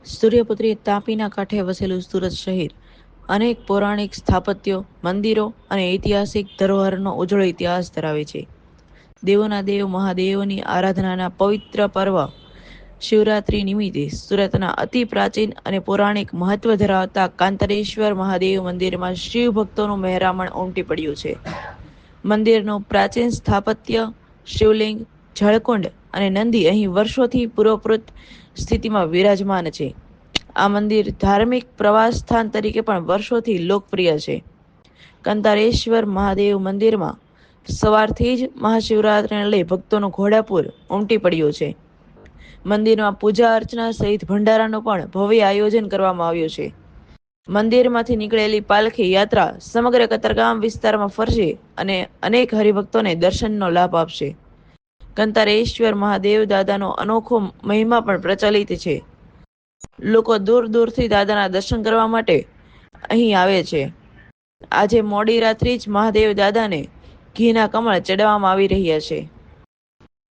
સૂર્યપુત્રી તાપીના કાંઠે વસેલું સુરત શહેર અનેક પૌરાણિક સ્થાપત્યો, મંદિરો અને ઐતિહાસિક ધરોહરનો ઉજળો ઇતિહાસ ધરાવે છે. દેવોના દેવ મહાદેવની આરાધનાના પવિત્ર પર્વ શિવરાત્રી નિમિત્તે સુરતના અતિ પ્રાચીન અને પૌરાણિક મહત્વ ધરાવતા કાંતરેશ્વર મહાદેવ મંદિરમાં શિવ ભક્તોનું મહેરામણ ઉમટી પડ્યું છે. મંદિરનું પ્રાચીન સ્થાપત્ય, શિવલિંગ, જળકુંડ અને નંદી અહીં વર્ષોથી પૂર્વપૃત સ્થિતિમાં વિરાજમાન છે. આ મંદિર ધાર્મિક પ્રવાસ સ્થાન તરીકે પણ વર્ષોથી લોકપ્રિય છે. કંતારેશ્વર મહાદેવ મંદિરમાં સવારથી જ મહાશિવરાત્રિને લઈ ભક્તોનું ઘોડાપૂર ઉમટી પડ્યું છે. મંદિરમાં પૂજા અર્ચના સહિત ભંડારાનું પણ ભવ્ય આયોજન કરવામાં આવ્યું છે. મંદિરમાંથી નીકળેલી પાલખી યાત્રા સમગ્ર કતારગામ વિસ્તારમાં ફરશે અને અનેક હરિભક્તોને દર્શનનો લાભ આપશે. કંતારેશ્વર મહાદેવ દાદાનો અનોખો મહિમા પણ પ્રચલિત છે. લોકો દૂર દૂરથી દાદાના દર્શન કરવા માટે અહીં આવે છે. આજે મોડી રાત્રે જ મહાદેવ દાદાને ઘીના કમળ ચડાવવામાં આવી રહ્યા છે.